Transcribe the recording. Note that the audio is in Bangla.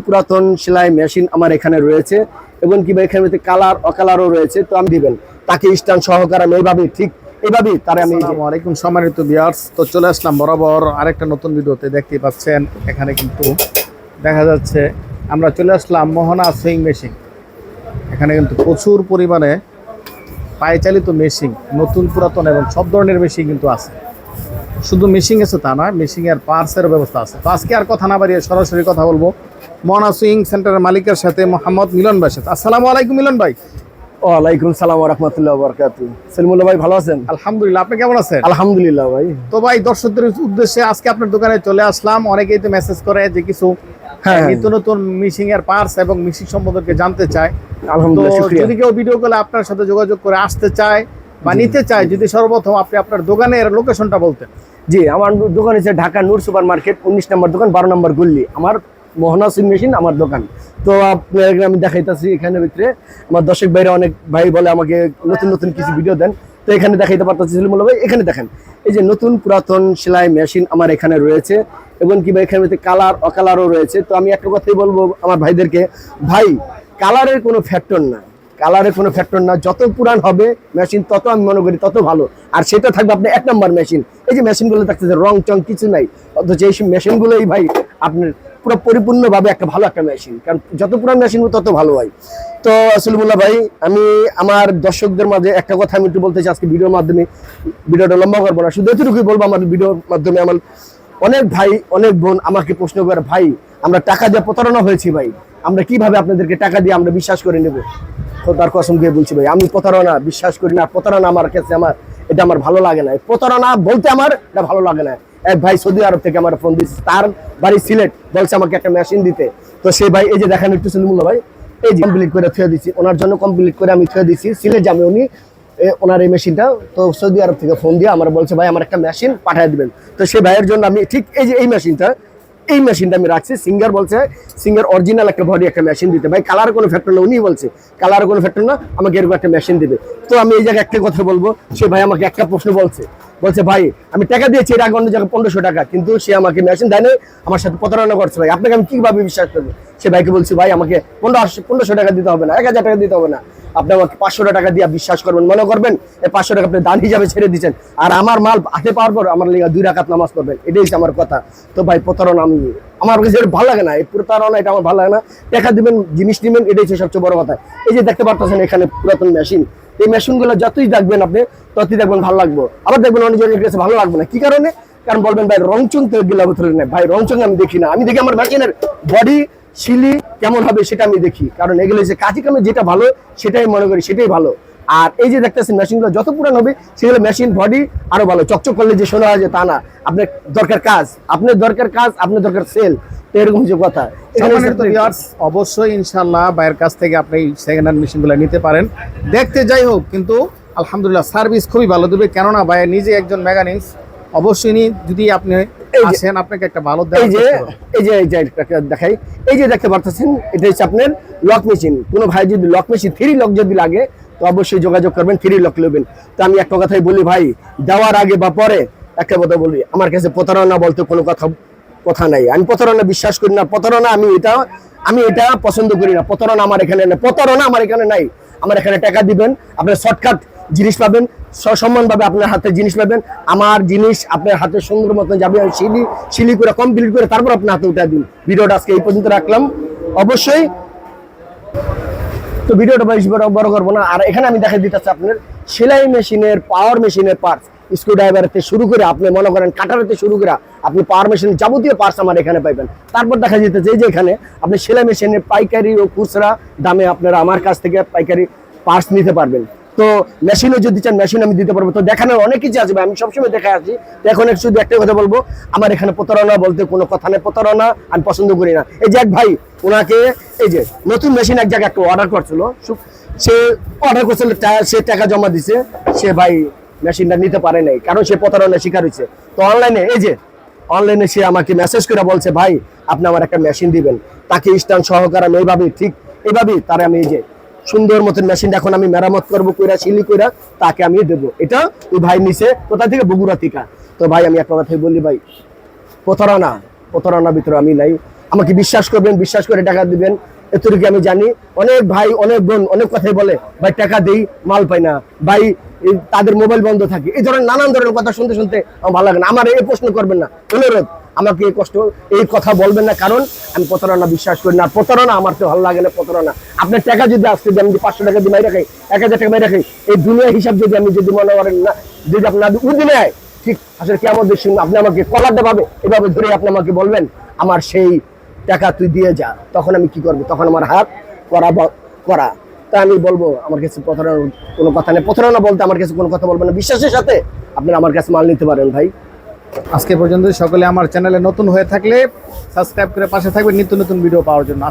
পুরাতন সেলাই মেশিন আমার এখানে রয়েছে এবং কি এখানে কালার অকালারও রয়েছে। তো আমি দিবেন তাকে স্ট্যান্ড সহকারে আমি এইভাবেই ঠিক এইভাবেই তারে আমি। আসসালামু আলাইকুম সম্মানিত ভিউয়ার্স, তো চলে আসলাম বরাবর আরেকটা নতুন ভিডিওতে। দেখতেই পাচ্ছেন এখানে কিন্তু দেখা যাচ্ছে আমরা চলে আসলাম মোহনা সুইং মেশিন। এখানে কিন্তু প্রচুর পরিমাণে পায়ে চালিত মেশিন, নতুন পুরাতন এবং সব ধরনের মেশিন কিন্তু আছে। শুধু মেশিন আছে তা নয়, মেশিনের পার্টসের ব্যবস্থা আছে। তো আজকে আর কথা না বাড়িয়ে সরাসরি কথা বলবো মোহনা সুইং সেন্টারের মালিকের সাথে, মোহাম্মদ মিলন ভাইয়ের সাথে। আসসালামু আলাইকুম মিলন ভাই। ওয়ালাইকুম সালাম ওয়া রাহমাতুল্লাহি ওয়া বারাকাতুহু। সেলিমুল্লাহ ভাই ভালো আছেন? আলহামদুলিল্লাহ, আপনি কেমন আছেন? আলহামদুলিল্লাহ ভাই। তো ভাই দর্শকদের উদ্দেশ্যে আজকে আপনার দোকানে চলে আসলাম। অনেকেই তো মেসেজ করে যে কিছু নিত্য নতুন মিশিং এর পার্টস এবং মিশিং সম্পর্কে জানতে চায়। আলহামদুলিল্লাহ, শুকরিয়া। যদি কেউ ভিডিও কলে আপনার সাথে যোগাযোগ করে আসতে চায় বা নিতে চায়, যদি সর্বপ্রথম আপনি আপনার দোকানের লোকেশনটা বলতেন। জি, আমার দোকান হচ্ছে ঢাকা নূর সুপার মার্কেট 19 নম্বর দোকান, 12 নম্বর গল্লি। আমার মোহনা সুইং মেশিন আমার দোকান। তো আপনাদের আমি দেখাইতেছি এখানে ভিতরে আমার দর্শক ভাইরা অনেক ভাই বলে আমাকে নতুন নতুন কিছু ভিডিও দেন। তো এখানে দেখাইতে পারতেছি সেলিমুল্লাহ ভাই। এখানে দেখেন এই যে নতুন পুরাতন সেলাই মেশিন আমার এখানে রয়েছে এবং কি এখানে কালার অকালারও রয়েছে। তো আমি একটা কথাই বলবো আমার ভাইদেরকে, ভাই কালারের কোনো ফ্যাক্টর না, কালারের কোনো ফ্যাক্টর না। যত পুরান হবে মেশিন তত আমি মনে করি তত ভালো। আর সেটা থাকবে আপনার 1 নম্বর মেশিন। এই যে মেশিনগুলো থাকতেছে রং চং কিছু নাই, অথচ এই মেশিনগুলোই ভাই আপনার পুরো পরিপূর্ণভাবে একটা ভালো একটা মেশিন। কারণ যত পুরান মেশিন তত ভালো হয়। তো সলিমুল্লাহ ভাই, আমি আমার দর্শকদের মাঝে একটা কথা আমি একটু বলতে চাই আজকে ভিডিওর মাধ্যমে। ভিডিওটা লম্বা করবো না, শুধু এতটুকুই বলবো। আমার ভিডিওর মাধ্যমে আমার অনেক ভাই অনেক বোন আমাকে প্রশ্ন করে, ভাই আমরা টাকা দিয়ে প্রতারণা হয়েছি, ভাই আমরা কিভাবে আপনাদেরকে টাকা দিয়ে আমরা বিশ্বাস করে নেব? তার কসম দিয়ে বলছি ভাই, আমি প্রতারণা বিশ্বাস করি না। প্রতারণা আমার কাছে এটা আমার ভালো লাগে না। প্রতারণা বলতে আমার এটা ভালো লাগে না। এক ভাই সৌদি আরব থেকে আমার ফোন দিচ্ছে, তার বাড়ি সিলেট, বলছে আমাকে একটা মেশিন দিতে। তো সেই ভাই এই যে দেখেন একটু সলিমুল্লাহ ভাই, এই যে কমপ্লিট করে থুয়ে দিচ্ছি ওনার জন্য, কমপ্লিট করে আমি থুয়ে দিচ্ছি সিলেট যাবে উনি ওনার এই মেশিনটা। তো সৌদি আরব থেকে ফোন দিয়ে আমার বলছে ভাই আমার একটা মেশিন পাঠিয়ে দিবেন। তো সেই ভাইয়ের জন্য আমি ঠিক এই যে এই মেশিনটা আমি রাখছি। সিঙ্গার বলছে সিঙ্গার অরিজিনাল একটা বডি একটা মেশিন দিতে। ভাই কালার কোনো ফ্যাক্টর না, উনি বলছে কালার কোনো ফ্যাক্টর না, আমাকে এরকম একটা মেশিন দিবে। তো আমি এই জায়গায় একটা কথা বলবো, সে ভাই আমাকে একটা প্রশ্ন বলছে ভাই আমি টাকা দিয়েছি এর আগে অন্য জায়গায় 1500 টাকা, কিন্তু সে আমাকে মেশিন দেয় না, আমার সাথে প্রতারণা করছে। ভাই আপনাকে আমি কিভাবে বিশ্বাস করবো? সে ভাইকে বলছি ভাই আমাকে 1500 টাকা দিতে হবে না, 1000 টাকা দিতে হবে না, আপনি আমাকে 500 টাকা দিয়ে বিশ্বাস করবেন, মনে করবেন এই 500 টাকা আপনি দান হিসাবে ছেড়ে দিচ্ছেন, আর আমার মাল হাতে পাওয়ার পর আমার লেগে 2 রাকাত নামাজ পড়বেন। এটাই হচ্ছে আমার কথা। তো ভাই প্রতারণা আমার কাছে ভালো লাগে না, এই প্রতারণা এটা আমার ভালো লাগে না। টাকা দিবেন, জিনিস নিবেন, এটাই হচ্ছে সবচেয়ে বড় কথা। এই যে দেখতে পাচ্ছেন এখানে পুরাতন মেশিন, এই মেশিনগুলো যতই দেখবেন আপনি ততই দেখবেন ভালো লাগবে, আবার দেখবেন অনেকজনের কাছে ভালো লাগবে না। কি কারণে? কারণ বলবেন ভাই রংচং তো গেলা ভিতরে নেই। ভাই রংচং আমি দেখি না, আমি দেখি আমার মেশিনের বডি শিলি কেমন হবে সেটা আমি দেখি। কারণ এগুলো যে কাজে কামে যেটা ভালো সেটাই মনে করি সেটাই ভালো। আর এই যে দেখতেছেন মেশিনগুলো যত পুরান হবে সেগুলো মেশিন বডি আরো ভালো। চকচক করলে যে শোনা হয় যে তা না, আপনার দরকার কাজ, আপনার দরকার সেল। তো এরকম যে কথা অবশ্যই ইনশাল্লাহ ভাইয়ের কাছ থেকে আপনি সেকেন্ড হ্যান্ড মেশিনগুলো নিতে পারেন। দেখতে যাই হোক, কিন্তু আলহামদুলিল্লাহ সার্ভিস খুবই ভালো দেবে, কেননা ভাই নিজে একজন মেকানিক্স। অবশ্যই যদি আপনি আসেন আপনাকে একটা ভালো দেখাই। এই যে দেখতে পারতেছেন এটা হচ্ছে আপনার লক মেশিন। কোনো ভাই যদি লক মেশিন 3 লক যদি লাগে তো অবশ্যই যোগাযোগ করবেন, 3 লক নেবেন। তো আমি একটা কথাই বলি ভাই, দেওয়ার আগে বা পরে একটা কথা বলি, আমার কাছে প্রতারণা বলতে কোনো কথা নাই। আমি প্রতারণা বিশ্বাস করি না। প্রতারণা আমি এটা পছন্দ করি না। প্রতারণা আমার এখানে নাই। আমার এখানে টাকা দিবেন, আপনার শর্টকাট জিনিস পাবেন, সসম্মানভাবে আপনার হাতে জিনিস পাবেন। আমার জিনিস আপনার হাতে সুন্দর মতন যাবে, আমি শিলি করে কমপ্লিট করে তারপর আপনার হাতে উঠে দিন। ভিডিওটা আজকে এই পর্যন্ত রাখলাম। অবশ্যই তো ভিডিওটা বেশি বড় করবো না। আর এখানে আমি দেখা দিতেছি আপনার সেলাই মেশিনের, পাওয়ার মেশিনের পার্টস, স্ক্রু ড্রাইভার থেকে শুরু করে আপনি মনে করেন কাটার থেকে শুরু করে আপনি পাওয়ার মেশিনের যাবতীয় পার্টস আমার এখানে পাইবেন। তারপর দেখা যেতেছে যে এখানে আপনি সেলাই মেশিনের পাইকারি ও খুচরা দামে আপনারা আমার কাছ থেকে পাইকারি পার্টস নিতে পারবেন। তো মেশিনও যদি চান মেশিন আমি দিতে পারবো। তো দেখানোর অনেক কিছু আছে, আমি সবসময় দেখা আছি। তো এখন শুধু একটা কথা বলবো, আমার এখানে প্রতারণা বলতে কোনো কথা নেই। প্রতারণা আমি পছন্দ করি না। এই যে এক ভাই, ওনাকে এই যে নতুন মেশিন এক জায়গায় একটা অর্ডার করছিল, সে অর্ডার করছিল, সে টাকা জমা দিছে, সে ভাই মেশিনটা নিতে পারে নাই, কারণ সে প্রতারণার শিকার হয়েছে। তো অনলাইনে সে আমাকে মেসেজ করে বলছে ভাই আপনি আমার একটা মেশিন দিবেন, তাকে স্ট্যান্ড সহকারে আমি এইভাবেই তারে আমি এই যে সুন্দর মতন মেশিন এখন আমি মেরামত করবো, কইরা শিলি কইরা তাকে আমি দেবো। এটা ওই ভাই নিছে কোথা থেকে? বগুড়া থেকে। তো ভাই আমি একটা কথাই বলি ভাই, প্রতারণা ভিতরে আমি নাই। আমাকে বিশ্বাস করবেন, বিশ্বাস করে টাকা দিবেন, এতটুকু আমি জানি। অনেক ভাই অনেক বোন অনেক কথাই বলে, ভাই টাকা দেই মাল পাই না, ভাই তাদের মোবাইল বন্ধ থাকে, এই ধরনের নানান ধরনের কথা শুনতে শুনতে আমার ভালো লাগে না। আমার এই প্রশ্ন করবেন না, অনুরোধ, আমাকে এই কথা বলবেন না, কারণ আমি প্রতারণা বিশ্বাস করি না। আর প্রতারণা আমার তো ভালো লাগে না। প্রতারণা, আপনার টাকা যদি আজকে আমি যদি 500 টাকা দিয়ে মাই রাখি, 1000 টাকা মাই রাখি, এই দুনিয়া হিসাব যদি আমি যদি মনে করেন না, যদি আপনার উদি নেয়, ঠিক আসলে কেমন দেখছেন, আপনি আমাকে কলারটা পাবে এভাবে ধরে আপনি আমাকে বলবেন আমার সেই টাকা তুই দিয়ে যা, তখন আমি কি করবো? তখন আমার হাত করা। তা আমি বলবো আমার কাছে প্রতারণার কোনো কথা নেই। প্রতারণা বলতে আমার কাছে কোনো কথা বলবেন না, বিশ্বাসের সাথে আপনারা আমার কাছে মাল নিতে পারেন ভাই। আজকে পর্যন্ত সকলে আমার চ্যানেলে নতুন হয়ে থাকলে সাবস্ক্রাইব করে পাশে থাকবেন নিত্য নতুন ভিডিও পাওয়ার জন্য।